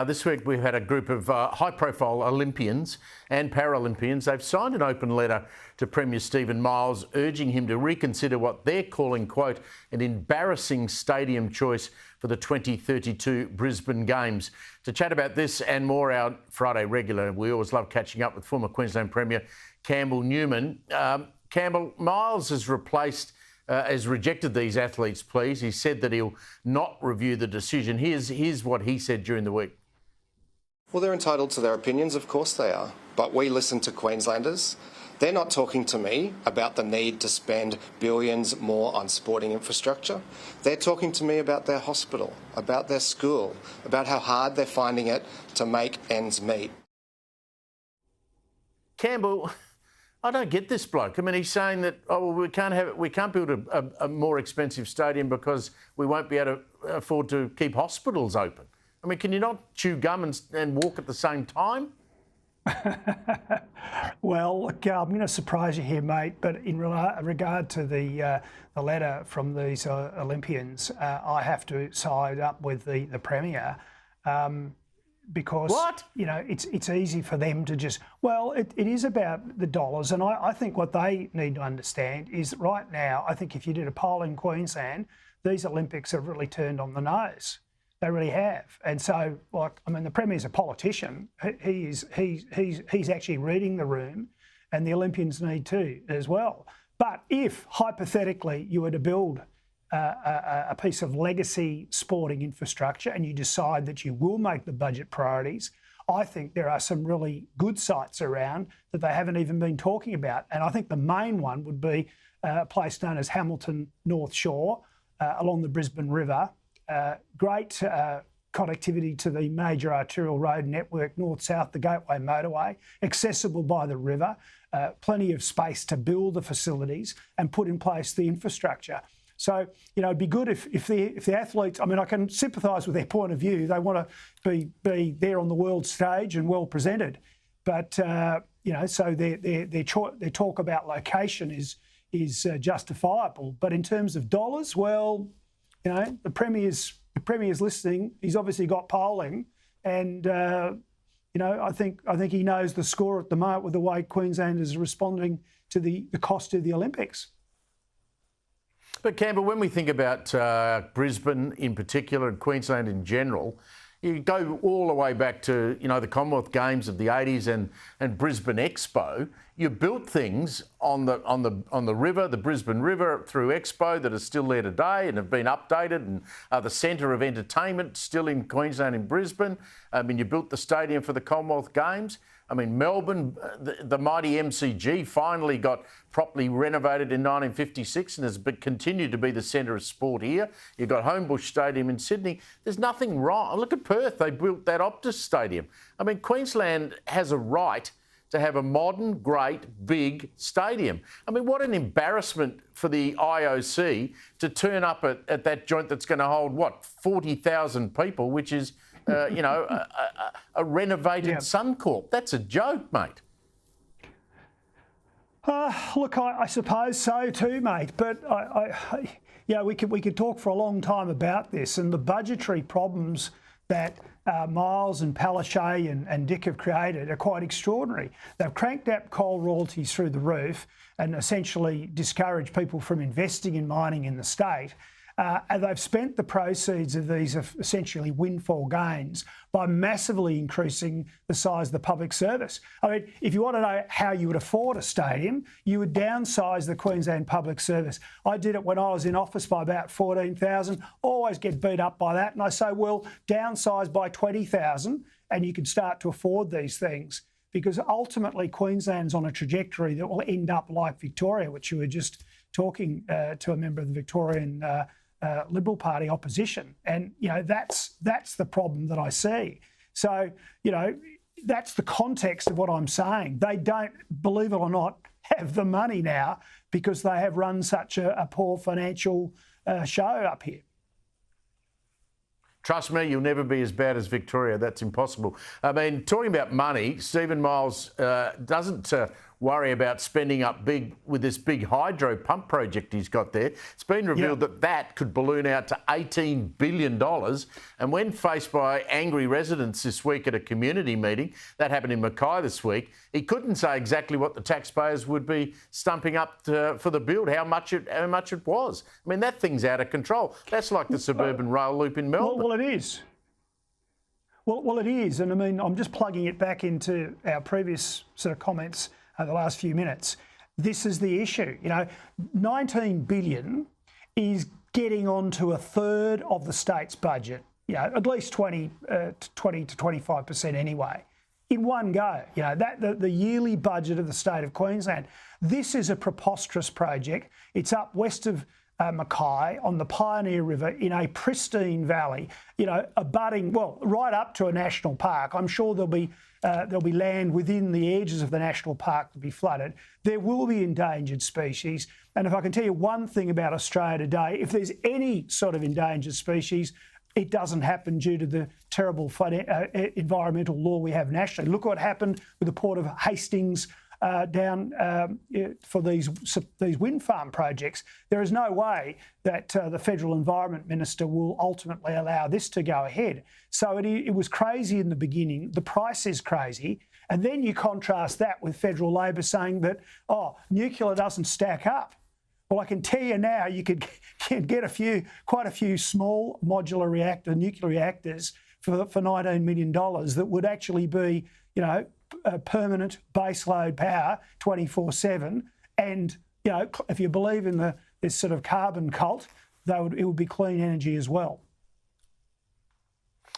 This week we've had a group of high-profile Olympians and Paralympians. They've signed an open letter to Premier Steven Miles urging him to reconsider what they're calling, quote, an embarrassing stadium choice for the 2032 Brisbane Games. To chat about this and more, our Friday regular, we always love catching up with former Queensland Premier Campbell Newman. Campbell, Miles has rejected these athletes' pleas. He said that he'll not review the decision. Here's what he said during the week. Well, they're entitled to their opinions, of course they are. But we listen to Queenslanders. They're not talking to me about the need to spend billions more on sporting infrastructure. They're talking to me about their hospital, about their school, about how hard they're finding it to make ends meet. Campbell, I don't get this bloke. I mean, he's saying that, oh, well, we can't build a more expensive stadium because we won't be able to afford to keep hospitals open. I mean, can you not chew gum and walk at the same time? Well, look, I'm going to surprise you here, mate, but in regard to the letter from these Olympians, I have to side up with the Premier because, what? You know, it's easy for them to just, well, it is about the dollars, and I think what they need to understand is right now, I think if you did a poll in Queensland, these Olympics have really turned on the nose. They really have, and so, like, I mean, the Premier's a politician. He's actually reading the room, and the Olympians need to as well. But if hypothetically you were to build a piece of legacy sporting infrastructure, and you decide that you will make the budget priorities, I think there are some really good sites around that they haven't even been talking about, and I think the main one would be a place known as Hamilton North Shore along the Brisbane River. Great connectivity to the major arterial road network, north-south, the Gateway Motorway, accessible by the river, plenty of space to build the facilities and put in place the infrastructure. So, you know, it'd be good if the athletes, I mean, I can sympathise with their point of view. They want to be there on the world stage and well presented. But, you know, so their talk about location is justifiable. But in terms of dollars, well, you know, the Premier's listening. He's obviously got polling, and you know, I think he knows the score at the moment with the way Queensland is responding to the cost of the Olympics. But Campbell, when we think about Brisbane in particular and Queensland in general, you go all the way back to, you know, the Commonwealth Games of the 80s and Brisbane Expo. You built things on the river, the Brisbane River, through Expo that are still there today and have been updated and are the centre of entertainment still in Queensland, in Brisbane. I mean, you built the stadium for the Commonwealth Games. I mean, Melbourne, the mighty MCG finally got properly renovated in 1956 and has continued to be the centre of sport here. You've got Homebush Stadium in Sydney. There's nothing wrong. Look at Perth. They built that Optus Stadium. I mean, Queensland has a right to have a modern, great, big stadium. I mean, what an embarrassment for the IOC to turn up at that joint that's going to hold, what, 40,000 people, which is, you know, a renovated Suncorp. That's a joke, mate. Look, I suppose so too, mate. But yeah, we could talk for a long time about this, and the budgetary problems that Miles and Palaszczuk and Dick have created are quite extraordinary. They've cranked up coal royalties through the roof and essentially discouraged people from investing in mining in the state. And they've spent the proceeds of these essentially windfall gains by massively increasing the size of the public service. I mean, if you want to know how you would afford a stadium, you would downsize the Queensland public service. I did it when I was in office by about 14,000, always get beat up by that. And I say, well, downsize by 20,000 and you can start to afford these things. Because ultimately Queensland's on a trajectory that will end up like Victoria, which you were just talking to a member of the Victorian Liberal Party opposition, and you know that's the problem that I see. So you know that's the context of what I'm saying. They don't, believe it or not, have the money now because they have run such a poor financial show up here. Trust me, you'll never be as bad as Victoria. That's impossible. I mean, talking about money, Steven Miles doesn't worry about spending up big with this big hydro pump project he's got there. It's been revealed that that could balloon out to $18 billion. And when faced by angry residents this week at a community meeting, that happened in Mackay this week, he couldn't say exactly what the taxpayers would be stumping up for the build, how much it was. I mean, that thing's out of control. That's like the suburban rail loop in Melbourne. Well, it is. Well, it is. And I mean, I'm just plugging it back into our previous sort of comments over the last few minutes. This is the issue. You know, 19 billion is getting on to a third of the state's budget, you know, at least 20 to 25% anyway, in one go. You know, the yearly budget of the state of Queensland. This is a preposterous project. It's up west of Mackay on the Pioneer River in a pristine valley, you know, abutting, well, right up to a national park. I'm sure there'll be land within the edges of the national park to be flooded. There will be endangered species. And if I can tell you one thing about Australia today, if there's any sort of endangered species, it doesn't happen due to the terrible environmental law we have nationally. Look what happened with the Port of Hastings down for these wind farm projects. There is no way that the Federal Environment Minister will ultimately allow this to go ahead. So it was crazy in the beginning. The price is crazy. And then you contrast that with federal Labor saying that, oh, nuclear doesn't stack up. Well, I can tell you now, you could get quite a few small modular nuclear reactors for $19 million that would actually be, you know, permanent baseload power 24/7, and you know, if you believe in this sort of carbon cult, it would be clean energy as well.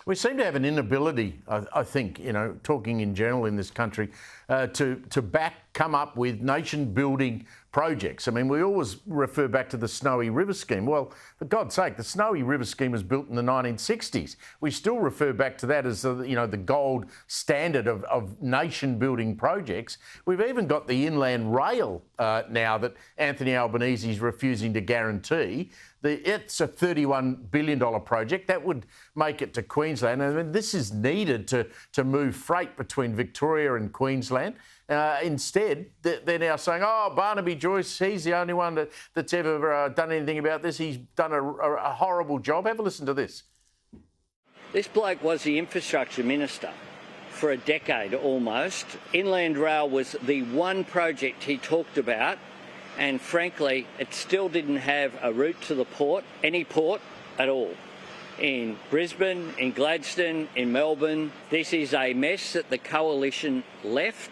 We seem to have an inability, I think, you know, talking in general in this country, to come up with nation-building projects. I mean, we always refer back to the Snowy River scheme. Well, for God's sake, the Snowy River scheme was built in the 1960s. We still refer back to that as the gold standard of nation-building projects. We've even got the inland rail now that Anthony Albanese is refusing to guarantee. It's a $31 billion project. That would make it to Queensland. I mean, this is needed to move freight between Victoria and Queensland. Instead, they're now saying, oh, Barnaby Joyce, he's the only one that's ever done anything about this. He's done a horrible job. Have a listen to this. This bloke was the infrastructure minister for a decade almost. Inland Rail was the one project he talked about, and frankly, it still didn't have a route to the port, any port at all. In Brisbane, in Gladstone, in Melbourne, this is a mess that the coalition left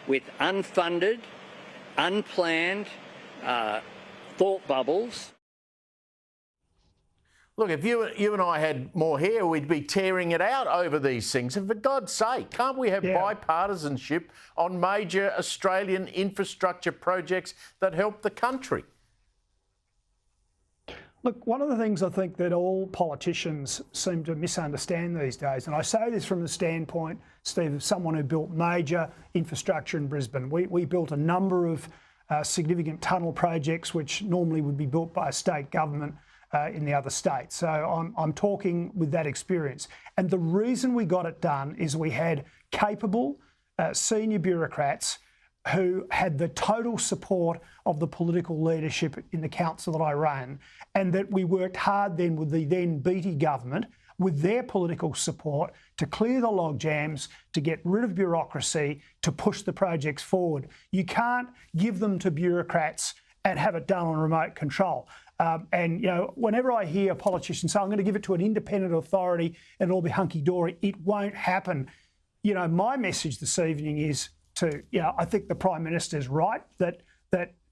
with unfunded, unplanned thought bubbles. Look, if you and I had more hair, we'd be tearing it out over these things. And for God's sake, can't we have bipartisanship on major Australian infrastructure projects that help the country? Look, one of the things I think that all politicians seem to misunderstand these days, and I say this from the standpoint, Steve, of someone who built major infrastructure in Brisbane. We built a number of significant tunnel projects which normally would be built by a state government in the other states. So I'm talking with that experience. And the reason we got it done is we had capable senior bureaucrats who had the total support of the political leadership in the council that I ran, and that we worked hard then with the then Beattie government with their political support to clear the log jams, to get rid of bureaucracy, to push the projects forward. You can't give them to bureaucrats and have it done on remote control. And, you know, whenever I hear politicians say, I'm going to give it to an independent authority and it'll be hunky-dory, it won't happen. You know, my message this evening is I think the Prime Minister's right that,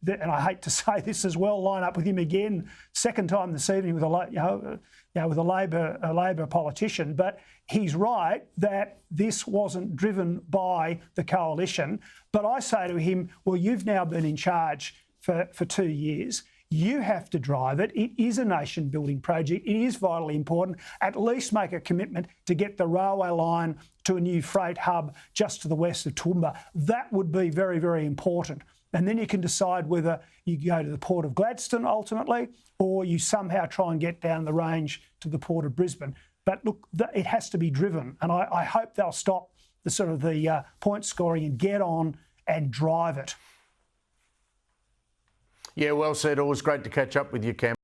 and I hate to say this as well, line up with him again, second time this evening with with a Labor politician, but he's right that this wasn't driven by the coalition. But I say to him, well, you've now been in charge for 2 years. You have to drive it. It is a nation-building project. It is vitally important. At least make a commitment to get the railway line to a new freight hub just to the west of Toowoomba. That would be very, very important. And then you can decide whether you go to the Port of Gladstone ultimately, or you somehow try and get down the range to the Port of Brisbane. But look, it has to be driven. And I hope they'll stop the point scoring and get on and drive it. Yeah, well said. Always great to catch up with you, Cam.